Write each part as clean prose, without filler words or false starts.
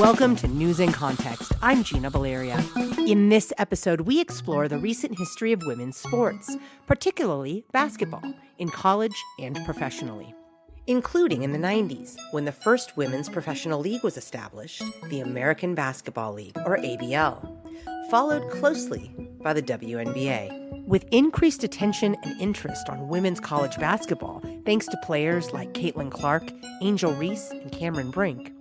Welcome to News in Context. I'm Gina Valeria. In this episode, we explore the recent history of women's sports, particularly basketball, in college and professionally, including in the 90s, when the first women's professional league was established, the American Basketball League, or ABL, followed closely by the WNBA. With increased attention and interest on women's college basketball, thanks to players like Caitlin Clark, Angel Reese, and Cameron Brink,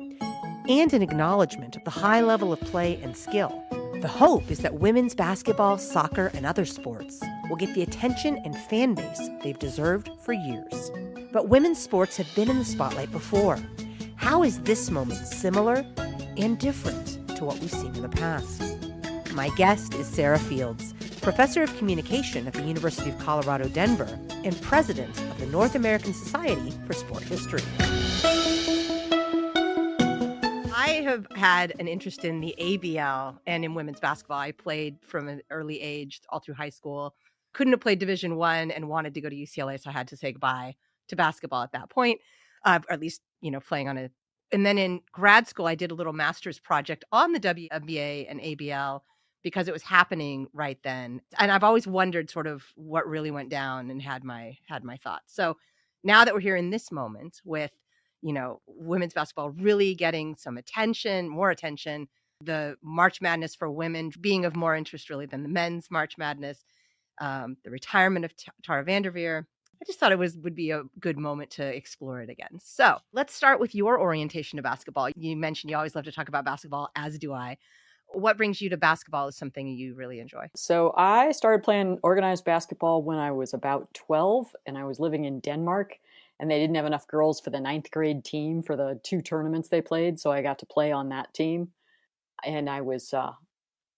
and an acknowledgement of the high level of play and skill, the hope is that women's basketball, soccer, and other sports will get the attention and fan base they've deserved for years. But women's sports have been in the spotlight before. How is this moment similar and different to what we've seen in the past? My guest is Sarah Fields, professor of communication at the University of Colorado, Denver, and president of the North American Society for Sport History. I have had an interest in the ABL and in women's basketball. I played from an early age all through high school. Couldn't have played Division I and wanted to go to UCLA, so I had to say goodbye to basketball at that point, or at least, playing on it. And then in grad school, I did a little master's project on the WNBA and ABL because it was happening right then. And I've always wondered sort of what really went down and had my thoughts. So now that we're here in this moment with women's basketball really getting some attention, more attention, the March Madness for women being of more interest really than the men's March Madness, the retirement of Tara Vanderveer. I just thought it would be a good moment to explore it again. So let's start with your orientation to basketball. You mentioned you always love to talk about basketball, as do I. What brings you to basketball is something you really enjoy? So I started playing organized basketball when I was about 12, and I was living in Denmark. And they didn't have enough girls for the 9th grade team for the 2 tournaments they played. So I got to play on that team. And I was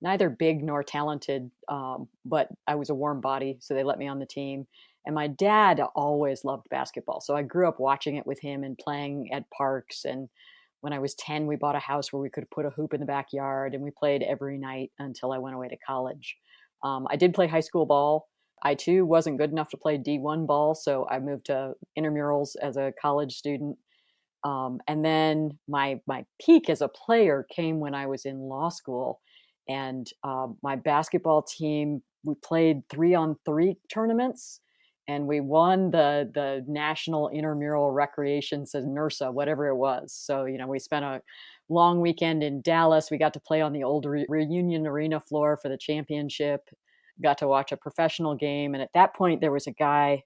neither big nor talented, but I was a warm body. So they let me on the team. And my dad always loved basketball. So I grew up watching it with him and playing at parks. And when I was 10, we bought a house where we could put a hoop in the backyard. And we played every night until I went away to college. I did play high school ball. I, too, wasn't good enough to play D1 ball, so I moved to intramurals as a college student. And then my peak as a player came when I was in law school. And my basketball team, we played 3-on-3 tournaments, and we won the National Intramural Recreation NERSA, whatever it was. So, we spent a long weekend in Dallas. We got to play on the old Reunion Arena floor for the championship. Got to watch a professional game. And at that point, there was a guy,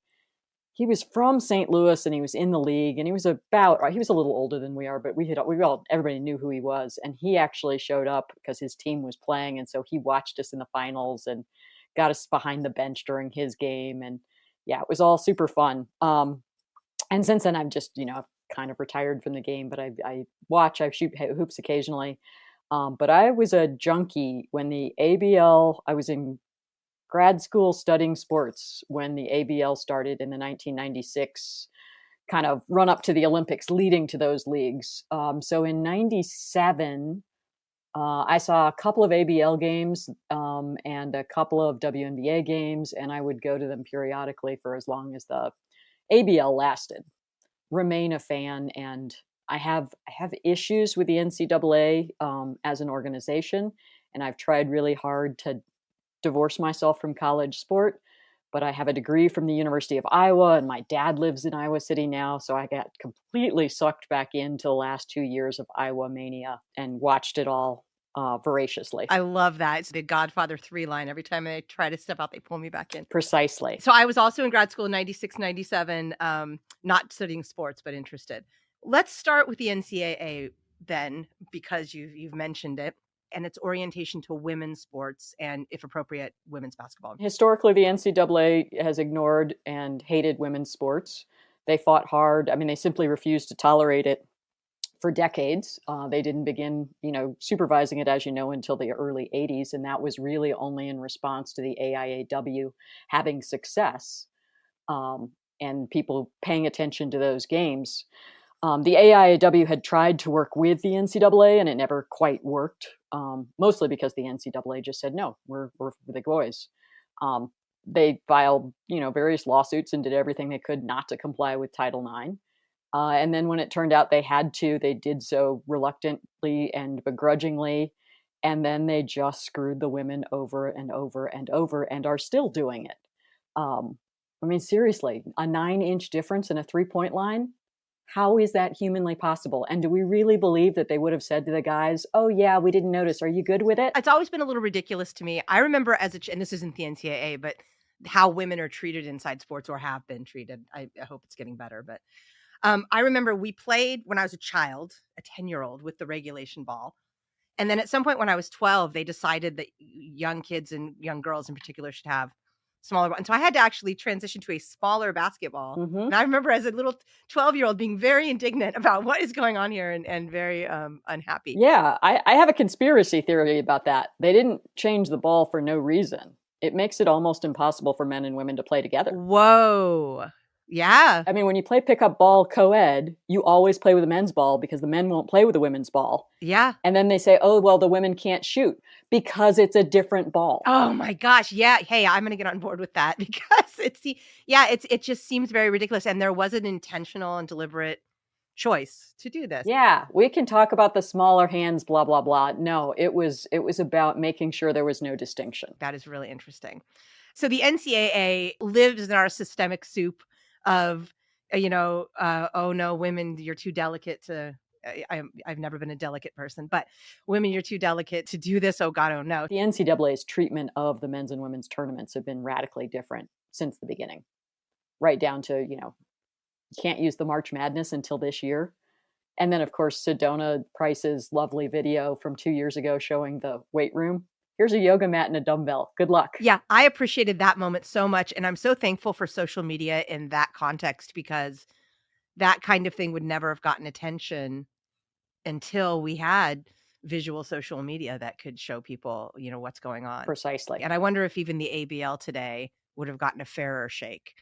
he was from St. Louis and he was in the league, and he was a little older than we are, but everybody knew who he was. And he actually showed up because his team was playing. And so he watched us in the finals and got us behind the bench during his game. And yeah, it was all super fun. And since then I've just, kind of retired from the game, but I shoot hoops occasionally. But I was a junkie when the ABL, I was in grad school studying sports when the ABL started in the 1996 kind of run up to the Olympics leading to those leagues. So in 97, I saw a couple of ABL games and a couple of WNBA games, and I would go to them periodically for as long as the ABL lasted. Remain a fan, and I have issues with the NCAA as an organization, and I've tried really hard to divorce myself from college sport, but I have a degree from the University of Iowa, and my dad lives in Iowa City now, so I got completely sucked back into the last 2 years of Iowa mania and watched it all voraciously. I love that. It's the Godfather 3 line. Every time I try to step out, they pull me back in. Precisely. So I was also in grad school in 96, 97, not studying sports, but interested. Let's start with the NCAA then, because you've mentioned it, and its orientation to women's sports and, if appropriate, women's basketball. Historically, the NCAA has ignored and hated women's sports. They fought hard. I mean, they simply refused to tolerate it for decades. They didn't begin, supervising it, as you know, until the early 80s. And that was really only in response to the AIAW having success and people paying attention to those games. The AIAW had tried to work with the NCAA, and it never quite worked, mostly because the NCAA just said, no, we're for the boys. They filed, various lawsuits and did everything they could not to comply with Title IX. And then when it turned out they had to, they did so reluctantly and begrudgingly. And then they just screwed the women over and over and over and are still doing it. I mean, seriously, a 9-inch difference in a 3-point line. How is that humanly possible? And do we really believe that they would have said to the guys, "Oh yeah, we didn't notice. Are you good with it?" It's always been a little ridiculous to me. I remember and this isn't the NCAA, but how women are treated inside sports or have been treated. I hope it's getting better. But I remember we played when I was a child, a 10-year-old, with the regulation ball. And then at some point when I was 12, they decided that young kids and young girls in particular should have smaller. And so I had to actually transition to a smaller basketball. Mm-hmm. And I remember as a little 12-year-old being very indignant about what is going on here and very unhappy. Yeah, I have a conspiracy theory about that. They didn't change the ball for no reason. It makes it almost impossible for men and women to play together. Whoa. Yeah. I mean, when you play pickup ball co-ed, you always play with the men's ball because the men won't play with the women's ball. Yeah. And then they say, oh, well, the women can't shoot because it's a different ball. Oh my gosh. Yeah. Hey, I'm going to get on board with that because it just seems very ridiculous. And there was an intentional and deliberate choice to do this. Yeah, we can talk about the smaller hands, blah, blah, blah. No, it was about making sure there was no distinction. That is really interesting. So the NCAA lives in our systemic soup of, oh no, women, you're too delicate to, I've never been a delicate person, but women, you're too delicate to do this. Oh God, oh no. The NCAA's treatment of the men's and women's tournaments have been radically different since the beginning, right down to, you can't use the March Madness until this year. And then, of course, Sedona Price's lovely video from 2 years ago showing the weight room. Here's a yoga mat and a dumbbell. Good luck. Yeah, I appreciated that moment so much. And I'm so thankful for social media in that context because that kind of thing would never have gotten attention until we had visual social media that could show people, what's going on. Precisely. And I wonder if even the ABL today would have gotten a fairer shake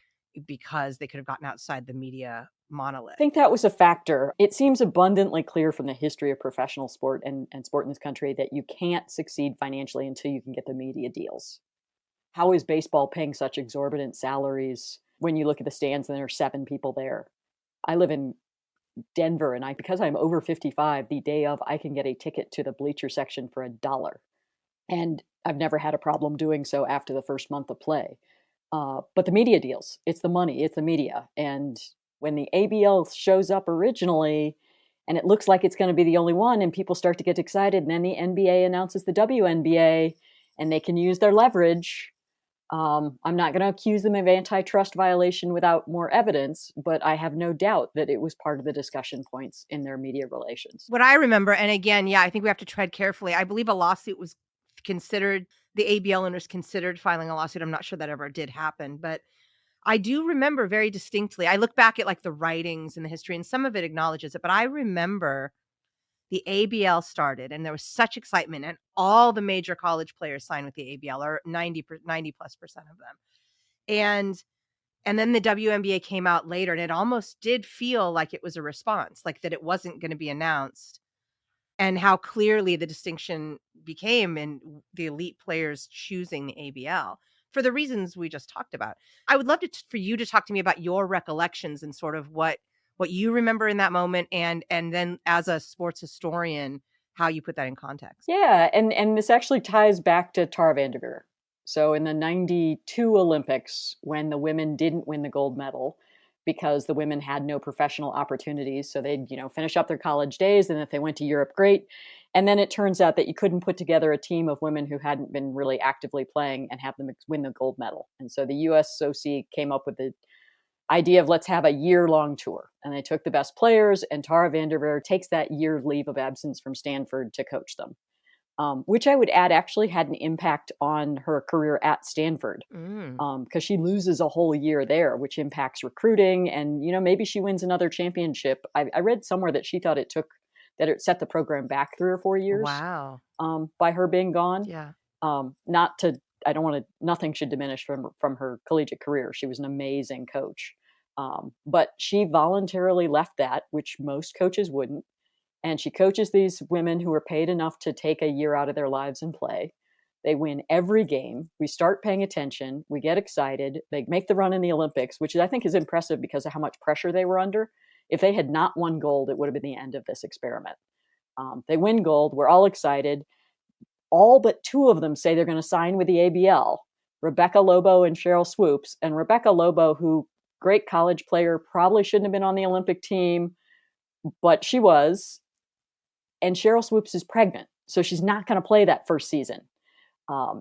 because they could have gotten outside the media monolith. I think that was a factor. It seems abundantly clear from the history of professional sport and sport in this country that you can't succeed financially until you can get the media deals. How is baseball paying such exorbitant salaries when you look at the stands and there are 7 people there? I live in Denver, and because I'm over 55, the day of, I can get a ticket to the bleacher section for $1. And I've never had a problem doing so after the first month of play. But the media deals, it's the money, it's the media. And when the ABL shows up originally, and it looks like it's going to be the only one, and people start to get excited, and then the NBA announces the WNBA, and they can use their leverage. I'm not going to accuse them of antitrust violation without more evidence, but I have no doubt that it was part of the discussion points in their media relations. What I remember, and again, I think we have to tread carefully. I believe a lawsuit was considered, the ABL owners considered filing a lawsuit. I'm not sure that ever did happen, but I do remember very distinctly. I look back at like the writings and the history, and some of it acknowledges it, but I remember the ABL started and there was such excitement, and all the major college players signed with the ABL, or 90+% of them. And then the WNBA came out later, and it almost did feel like it was a response, like that it wasn't going to be announced, and how clearly the distinction became in the elite players choosing the ABL for the reasons we just talked about. I would love for you to talk to me about your recollections and sort of what you remember in that moment, and then as a sports historian, how you put that in context. Yeah, and this actually ties back to Tara Vanderveer. So in the 92 Olympics, when the women didn't win the gold medal because the women had no professional opportunities, so they'd, finish up their college days, and if they went to Europe, great. And then it turns out that you couldn't put together a team of women who hadn't been really actively playing and have them win the gold medal. And so the USOC came up with the idea of let's have a year-long tour. And they took the best players, and Tara Vanderveer takes that year leave of absence from Stanford to coach them. Which I would add actually had an impact on her career at Stanford, because she loses a whole year there, which impacts recruiting. And, maybe she wins another championship. I read somewhere that she thought it set the program back 3 or 4 years. Wow. By her being gone. Yeah. Nothing should diminish from her collegiate career. She was an amazing coach. But she voluntarily left that, which most coaches wouldn't. And she coaches these women who are paid enough to take a year out of their lives and play. They win every game. We start paying attention. We get excited. They make the run in the Olympics, which I think is impressive because of how much pressure they were under. If they had not won gold, it would have been the end of this experiment. They win gold. We're all excited. All but two of them say they're going to sign with the ABL, Rebecca Lobo and Cheryl Swoops. And Rebecca Lobo, who great college player, probably shouldn't have been on the Olympic team, but she was. And Cheryl Swoops is pregnant, so she's not going to play that first season.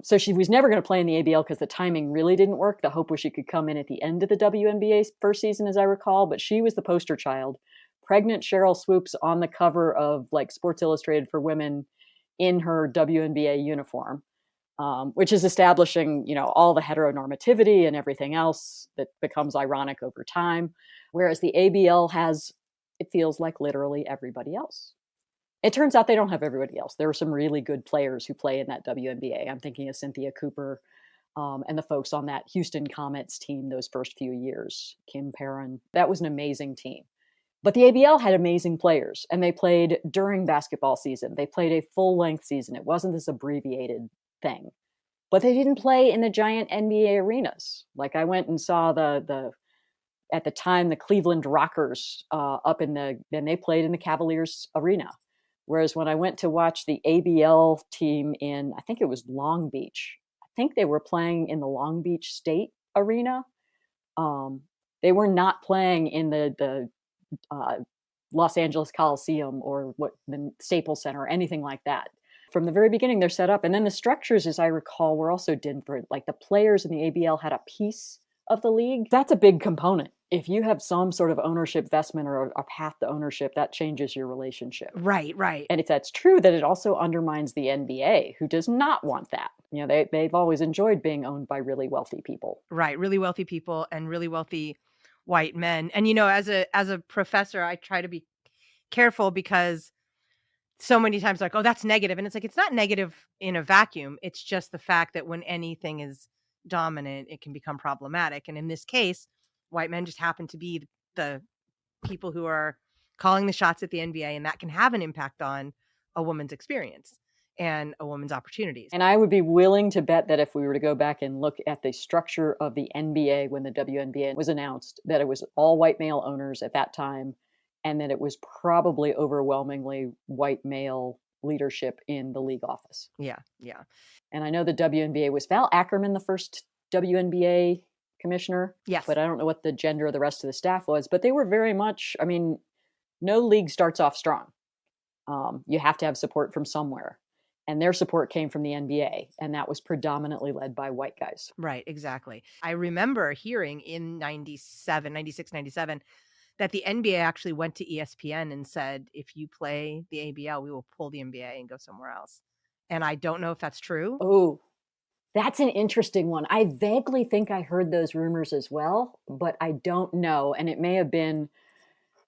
So she was never going to play in the ABL because the timing really didn't work. The hope was she could come in at the end of the WNBA first season, as I recall, but she was the poster child. Pregnant Cheryl Swoops on the cover of like Sports Illustrated for Women in her WNBA uniform, which is establishing, all the heteronormativity and everything else that becomes ironic over time. Whereas the ABL has, it feels like literally everybody else. It turns out they don't have everybody else. There are some really good players who play in that WNBA. I'm thinking of Cynthia Cooper and the folks on that Houston Comets team those first few years. Kim Perrin. That was an amazing team. But the ABL had amazing players, and they played during basketball season. They played a full-length season. It wasn't this abbreviated thing. But they didn't play in the giant NBA arenas. Like I went and saw at the time, the Cleveland Rockers and they played in the Cavaliers arena. Whereas when I went to watch the ABL team in, I think it was Long Beach, I think they were playing in the Long Beach State Arena. They were not playing in the Los Angeles Coliseum or the Staples Center or anything like that. From the very beginning, they're set up. And then the structures, as I recall, were also different. Like the players in the ABL had a piece of the league. That's a big component. If you have some sort of ownership vestment or a path to ownership, that changes your relationship. Right. And if that's true, then it also undermines the NBA, who does not want that. They've always enjoyed being owned by really wealthy people. Right. Really wealthy people and really wealthy white men. And, as a professor, I try to be careful because so many times like, oh, that's negative. And it's like, it's not negative in a vacuum. It's just the fact that when anything is dominant, it can become problematic. And in this case, white men just happen to be the people who are calling the shots at the NBA, and that can have an impact on a woman's experience and a woman's opportunities. And I would be willing to bet that if we were to go back and look at the structure of the NBA when the WNBA was announced, that it was all white male owners at that time, and that it was probably overwhelmingly white male leadership in the league office. Yeah. And I know the WNBA was Val Ackerman, the first WNBA commissioner. Yes. But I don't know what the gender of the rest of the staff was. But they were very much, no league starts off strong. You have to have support from somewhere. And their support came from the NBA. And that was predominantly led by white guys. Right, exactly. I remember hearing in 96, 97, that the NBA actually went to ESPN and said, if you play the ABL, we will pull the NBA and go somewhere else. And I don't know if that's true. Oh, that's an interesting one. I vaguely think I heard those rumors as well, but I don't know. And it may have been,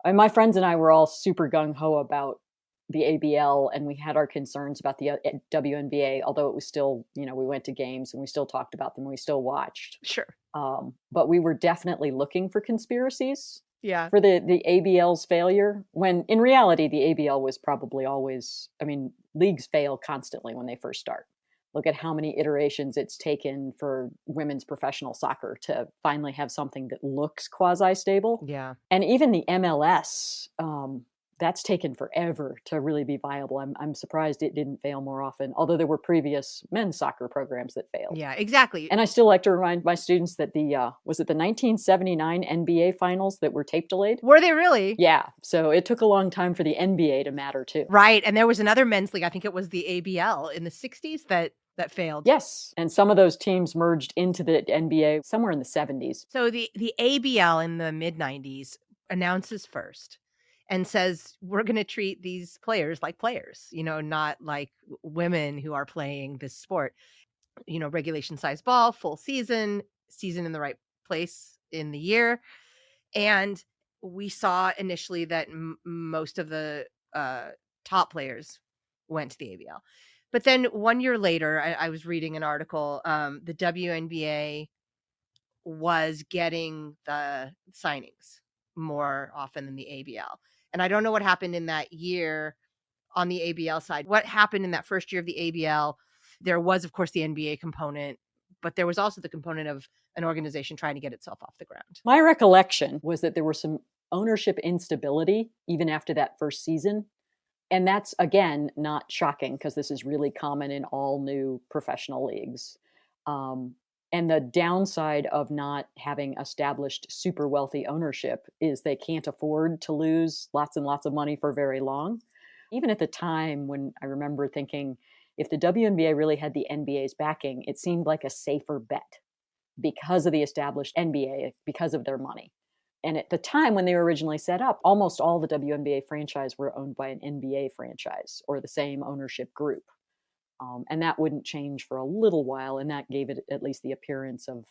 my friends and I were all super gung-ho about the ABL, and we had our concerns about the WNBA, although it was still, we went to games and we still talked about them. We still watched. Sure. But we were definitely looking for conspiracies. Yeah. For the ABL's failure, when in reality, the ABL was probably always, leagues fail constantly when they first start. Look at how many iterations it's taken for women's professional soccer to finally have something that looks quasi-stable. Yeah. And even the MLS, that's taken forever to really be viable. I'm surprised it didn't fail more often, although there were previous men's soccer programs that failed. Yeah, exactly. And I still like to remind my students that was it the 1979 NBA finals that were tape delayed? Were they really? Yeah. So it took a long time for the NBA to matter too. Right. And there was another men's league, I think it was the ABL in the 60s that failed. Yes. And some of those teams merged into the NBA somewhere in the 70s. So the ABL in the mid 90s announces first and says, we're going to treat these players like players, not like women who are playing this sport. Regulation size ball, full season in the right place in the year. And we saw initially that most of the top players went to the ABL. But then 1 year later, I was reading an article, the WNBA was getting the signings more often than the ABL. And I don't know what happened in that year on the ABL side. What happened in that first year of the ABL? There was, of course, the NBA component, but there was also the component of an organization trying to get itself off the ground. My recollection was that there were some ownership instability even after that first season. And that's, again, not shocking because this is really common in all new professional leagues. Um, and the downside of not having established super wealthy ownership is they can't afford to lose lots and lots of money for very long. Even at the time when I remember thinking, if the WNBA really had the NBA's backing, it seemed like a safer bet because of the established NBA, because of their money. And at the time when they were originally set up, almost all the WNBA franchise were owned by an NBA franchise or the same ownership group. And that wouldn't change for a little while. And that gave it at least the appearance of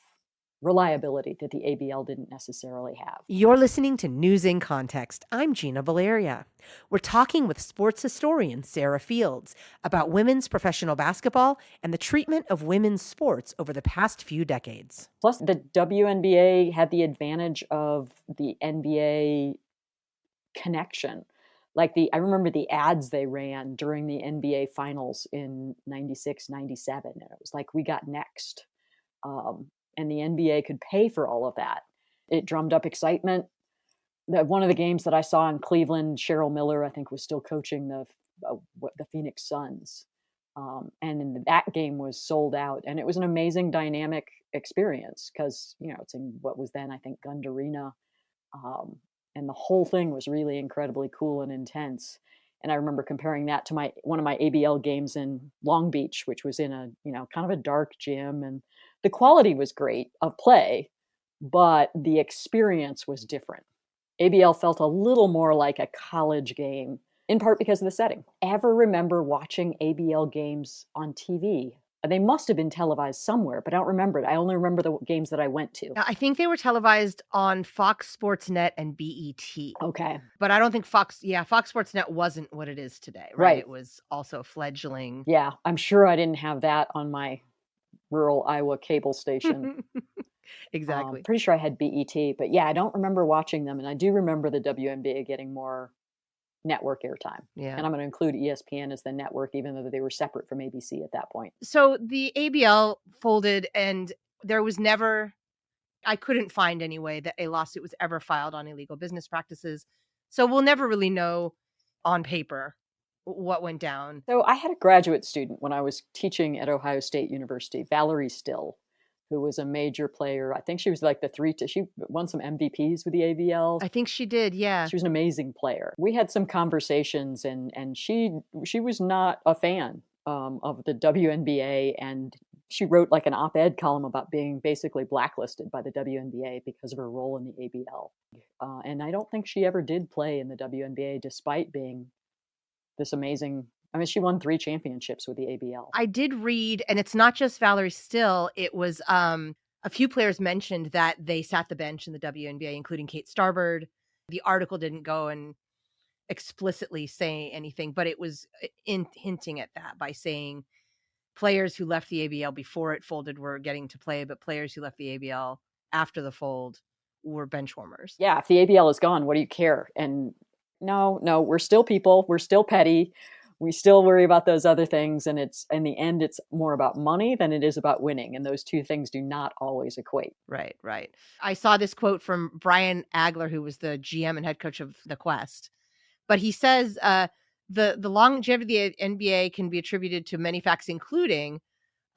reliability that the ABL didn't necessarily have. You're listening to News in Context. I'm Gina Valeria. We're talking with sports historian Sarah Fields about women's professional basketball and the treatment of women's sports over the past few decades. Plus, the WNBA had the advantage of the NBA connection. I remember the ads they ran during the NBA finals in 96, 97. And it was like, we got next. And the NBA could pay for all of that. It drummed up excitement. One of the games that I saw in Cleveland, Cheryl Miller, I think, was still coaching the Phoenix Suns. And that game was sold out. And it was an amazing dynamic experience because, it's in what was then, I think, Gund Arena. And the whole thing was really incredibly cool and intense. And I remember comparing that to one of my ABL games in Long Beach, which was in a, kind of a dark gym. And the quality was great of play, but the experience was different. ABL felt a little more like a college game, in part because of the setting. Ever remember watching ABL games on TV? They must have been televised somewhere, but I don't remember it. I only remember the games that I went to. I think they were televised on Fox Sports Net and BET. Okay. But I don't think Fox Sports Net wasn't what it is today, right? It was also fledgling. Yeah, I'm sure I didn't have that on my rural Iowa cable station. Exactly. Pretty sure I had BET, but yeah, I don't remember watching them. And I do remember the WNBA getting more network airtime. Yeah. And I'm going to include ESPN as the network, even though they were separate from ABC at that point. So the ABL folded, and there was never, I couldn't find any way that a lawsuit was ever filed on illegal business practices. So we'll never really know on paper what went down. So I had a graduate student when I was teaching at Ohio State University, Valerie Still, who was a major player. I think she was like she won some MVPs with the ABL. I think she did, yeah. She was an amazing player. We had some conversations, and she was not a fan of the WNBA, and she wrote like an op-ed column about being basically blacklisted by the WNBA because of her role in the ABL. And I don't think she ever did play in the WNBA, despite being this amazing. I mean, she won 3 championships with the ABL. I did read, and it's not just Valerie Still. It was a few players mentioned that they sat the bench in the WNBA, including Kate Starbird. The article didn't go and explicitly say anything, but it was hinting at that by saying players who left the ABL before it folded were getting to play, but players who left the ABL after the fold were bench warmers. Yeah, if the ABL is gone, what do you care? And no, we're still people. We're still petty. We still worry about those other things. And it's, in the end, it's more about money than it is about winning. And those two things do not always equate. Right. I saw this quote from Brian Agler, who was the GM and head coach of the Quest. But he says the longevity of the NBA can be attributed to many facts, including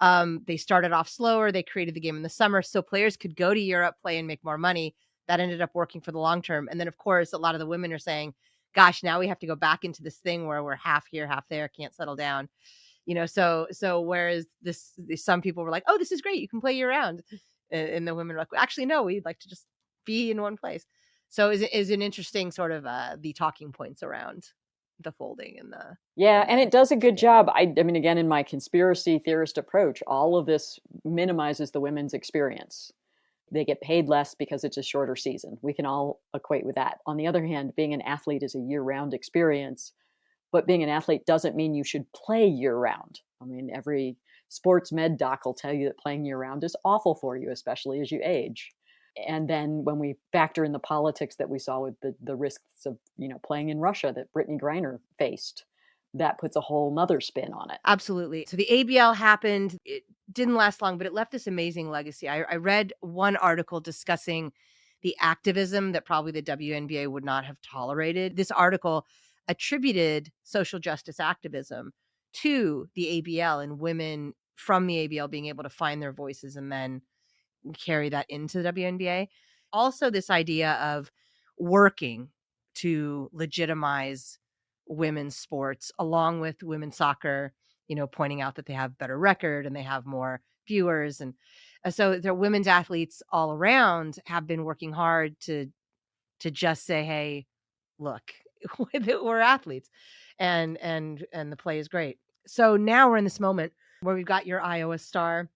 they started off slower. They created the game in the summer so players could go to Europe, play, and make more money. That ended up working for the long term. And then, of course, a lot of the women are saying, gosh, now we have to go back into this thing where we're half here, half there, can't settle down. So whereas some people were like, oh, this is great, you can play year round. And the women are like, actually, no, we'd like to just be in one place. So is an interesting sort of the talking points around the folding and the. Yeah, and it does a good job. I mean, again, in my conspiracy theorist approach, all of this minimizes the women's experience. They get paid less because it's a shorter season. We can all equate with that. On the other hand, being an athlete is a year-round experience, but being an athlete doesn't mean you should play year-round. I mean, every sports med doc will tell you that playing year-round is awful for you, especially as you age. And then when we factor in the politics that we saw with the risks of, playing in Russia that Brittany Griner faced, that puts a whole nother spin on it. Absolutely. So the ABL happened. It didn't last long, but it left this amazing legacy. I read one article discussing the activism that probably the WNBA would not have tolerated. This article attributed social justice activism to the ABL and women from the ABL being able to find their voices and then carry that into the WNBA. Also, this idea of working to legitimize women's sports along with women's soccer, pointing out that they have better record and they have more viewers. And so their women's athletes all around have been working hard to just say, hey, look, we're athletes and the play is great. So now we're in this moment where we've got your Iowa star,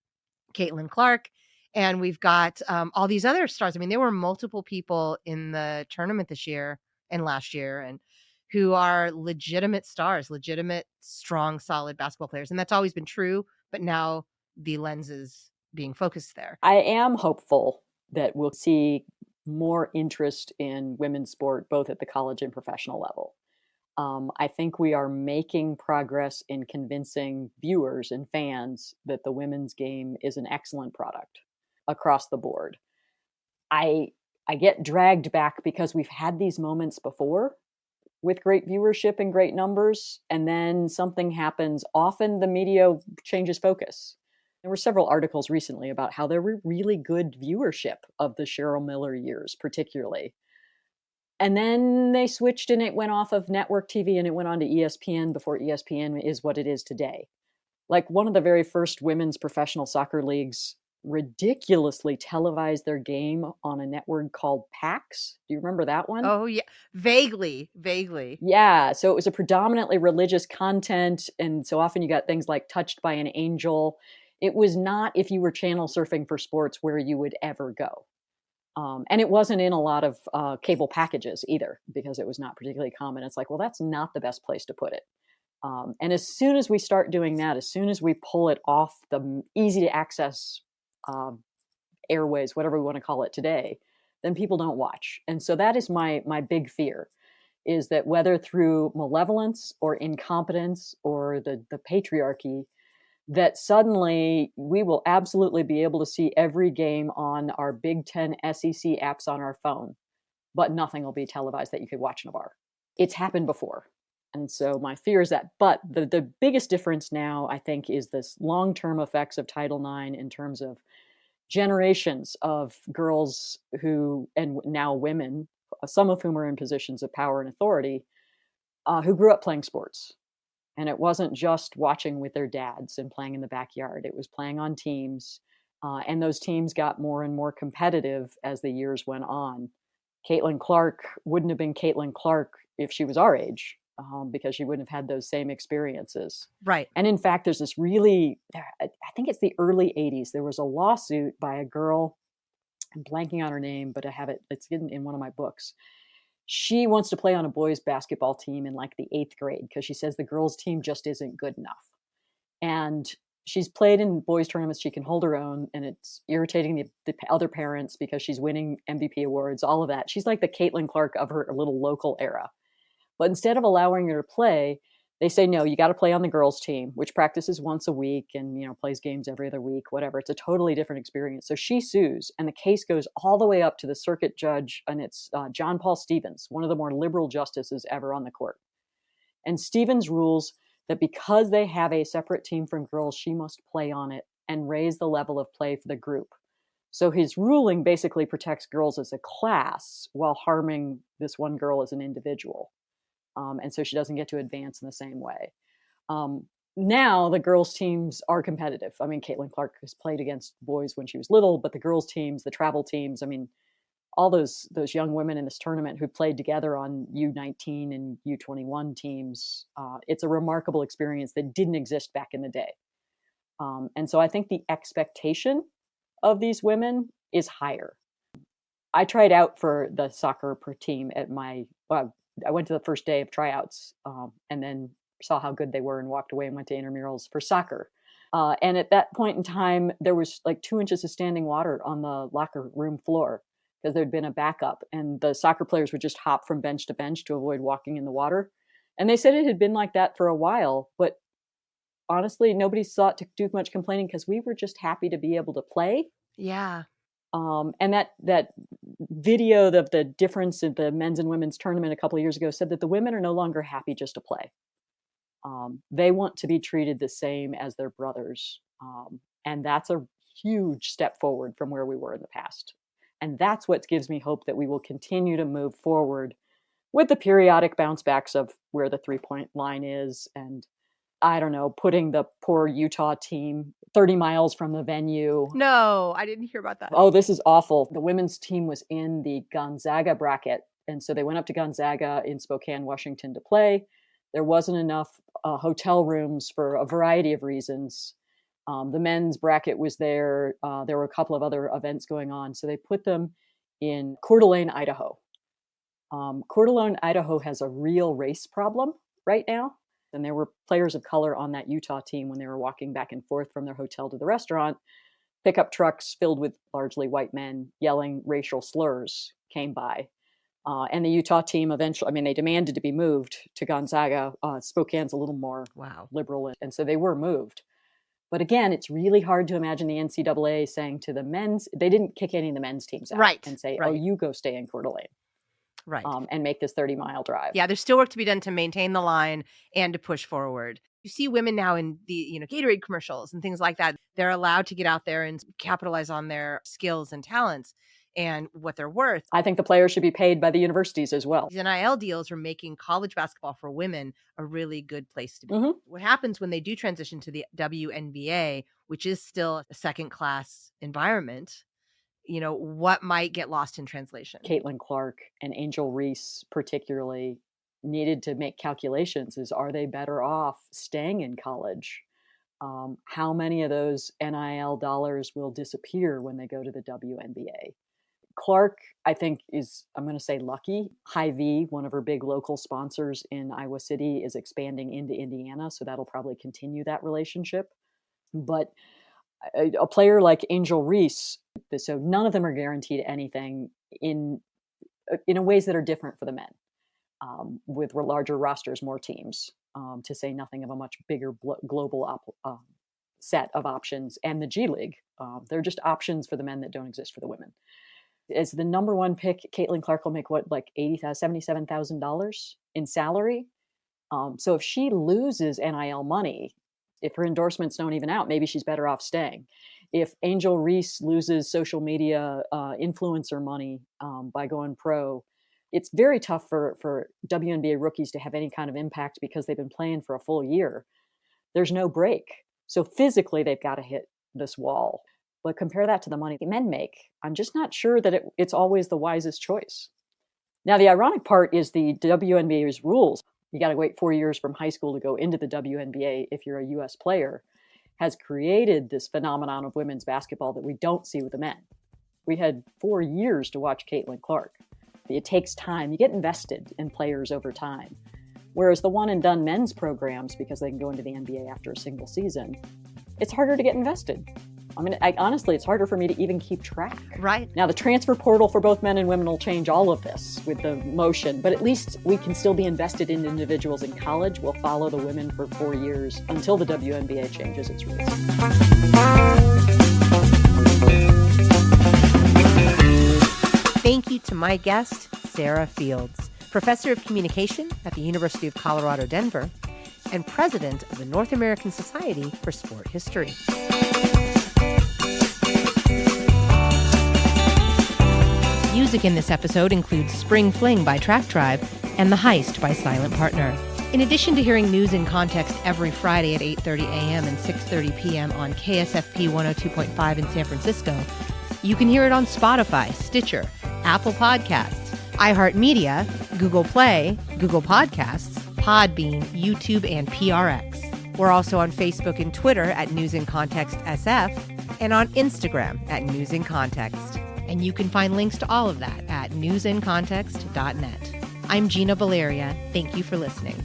Caitlin Clark, and we've got all these other stars. I mean, there were multiple people in the tournament this year and last year and who are legitimate stars, legitimate, strong, solid basketball players. And that's always been true, but now the lens is being focused there. I am hopeful that we'll see more interest in women's sport, both at the college and professional level. I think we are making progress in convincing viewers and fans that the women's game is an excellent product across the board. I get dragged back because we've had these moments before with great viewership and great numbers, and then something happens. Often the media changes focus. There were several articles recently about how there were really good viewership of the Cheryl Miller years, particularly. And then they switched and it went off of network TV and it went on to ESPN before ESPN is what it is today. Like one of the very first women's professional soccer leagues ridiculously televised their game on a network called PAX. Do you remember that one? Oh, yeah. Vaguely. Yeah. So it was a predominantly religious content. And so often you got things like Touched by an Angel. It was not, if you were channel surfing for sports, where you would ever go. And it wasn't in a lot of cable packages either, because it was not particularly common. It's like, well, that's not the best place to put it. And as soon as we start doing that, as soon as we pull it off the easy to access airways, whatever we want to call it today, then people don't watch. And so that is my big fear, is that whether through malevolence or incompetence or the patriarchy, that suddenly we will absolutely be able to see every game on our Big Ten SEC apps on our phone, but nothing will be televised that you could watch in a bar. It's happened before. And so my fear is that. But the biggest difference now, I think, is this long-term effects of Title IX in terms of generations of girls who, and now women, some of whom are in positions of power and authority, who grew up playing sports. And it wasn't just watching with their dads and playing in the backyard. It was playing on teams. And those teams got more and more competitive as the years went on. Caitlin Clark wouldn't have been Caitlin Clark if she was our age, because she wouldn't have had those same experiences. Right. And in fact, there's this really, I think it's the early 80s. There was a lawsuit by a girl. I'm blanking on her name, but I have it. It's in one of my books. She wants to play on a boys basketball team in like the 8th grade because she says the girls team just isn't good enough. And she's played in boys tournaments. She can hold her own, and it's irritating the other parents because she's winning MVP awards, all of that. She's like the Caitlin Clark of her little local era. But instead of allowing her to play, they say, no, you got to play on the girls team, which practices once a week and, plays games every other week, whatever. It's a totally different experience. So she sues, and the case goes all the way up to the circuit judge, and it's John Paul Stevens, one of the more liberal justices ever on the court. And Stevens rules that because they have a separate team from girls, she must play on it and raise the level of play for the group. So his ruling basically protects girls as a class while harming this one girl as an individual. And so she doesn't get to advance in the same way. Now the girls' teams are competitive. I mean, Caitlin Clark has played against boys when she was little, but the girls' teams, the travel teams, I mean, all those young women in this tournament who played together on U19 and U21 teams, it's a remarkable experience that didn't exist back in the day. And so I think the expectation of these women is higher. I tried out for the soccer per team at I went to the first day of tryouts and then saw how good they were and walked away and went to intramurals for soccer. And at that point in time, there was like 2 inches of standing water on the locker room floor because there'd been a backup, and the soccer players would just hop from bench to bench to avoid walking in the water. And they said it had been like that for a while, but honestly, nobody sought to do much complaining because we were just happy to be able to play. Yeah. And that video of the difference in the men's and women's tournament a couple of years ago said that the women are no longer happy just to play. They want to be treated the same as their brothers. And that's a huge step forward from where we were in the past. And that's what gives me hope that we will continue to move forward with the periodic bounce backs of where the 3-point line is. And I don't know, putting the poor Utah team 30 miles from the venue. No, I didn't hear about that. Oh, this is awful. The women's team was in the Gonzaga bracket. And so they went up to Gonzaga in Spokane, Washington to play. There wasn't enough hotel rooms for a variety of reasons. The men's bracket was there. There were a couple of other events going on. So they put them in Coeur d'Alene, Idaho. Coeur d'Alene, Idaho has a real race problem right now. And there were players of color on that Utah team when they were walking back and forth from their hotel to the restaurant. Pickup trucks filled with largely white men yelling racial slurs came by. And the Utah team eventually, they demanded to be moved to Gonzaga. Spokane's a little more liberal. And so they were moved. But again, it's really hard to imagine the NCAA saying to the men's, they didn't kick any of the men's teams out and say, oh, you go stay in Coeur d'Alene. Right. And make this 30-mile drive. Yeah, there's still work to be done to maintain the line and to push forward. You see women now in the Gatorade commercials and things like that. They're allowed to get out there and capitalize on their skills and talents and what they're worth. I think the players should be paid by the universities as well. These NIL deals are making college basketball for women a really good place to be. Mm-hmm. What happens when they do transition to the WNBA, which is still a second-class environment, what might get lost in translation? Caitlin Clark and Angel Reese particularly needed to make calculations. Are they better off staying in college? How many of those NIL dollars will disappear when they go to the WNBA? Clark, I think, is, I'm going to say, lucky. Hy-Vee, one of her big local sponsors in Iowa City, is expanding into Indiana, so that'll probably continue that relationship. But a player like Angel Reese, so none of them are guaranteed anything in ways that are different for the men, with larger rosters, more teams, to say nothing of a much bigger global set of options. And the G League, they're just options for the men that don't exist for the women. As the number one pick, Caitlin Clark will make $77,000 in salary. So if she loses NIL money, if her endorsements don't even out, maybe she's better off staying. If Angel Reese loses social media influencer money by going pro, it's very tough for WNBA rookies to have any kind of impact because they've been playing for a full year. There's no break. So physically, they've got to hit this wall. But compare that to the money men make. I'm just not sure that it's always the wisest choice. Now, the ironic part is the WNBA's rules. You got to wait 4 years from high school to go into the WNBA if you're a U.S. player, has created this phenomenon of women's basketball that we don't see with the men. We had 4 years to watch Caitlin Clark. It takes time. You get invested in players over time. Whereas the one-and-done men's programs, because they can go into the NBA after a single season, it's harder to get invested. Honestly, it's harder for me to even keep track. Right. Now, the transfer portal for both men and women will change all of this with the motion, but at least we can still be invested in individuals in college. We'll follow the women for 4 years until the WNBA changes its rules. Thank you to my guest, Sarah Fields, professor of communication at the University of Colorado, Denver, and president of the North American Society for Sport History. Music in this episode includes Spring Fling by Track Tribe and The Heist by Silent Partner. In addition to hearing News in Context every Friday at 8:30 a.m. and 6:30 p.m. on KSFP 102.5 in San Francisco, you can hear it on Spotify, Stitcher, Apple Podcasts, iHeartMedia, Google Play, Google Podcasts, Podbean, YouTube, and PRX. We're also on Facebook and Twitter at News in Context SF and on Instagram at News in Context. And you can find links to all of that at newsincontext.net. I'm Gina Valeria. Thank you for listening.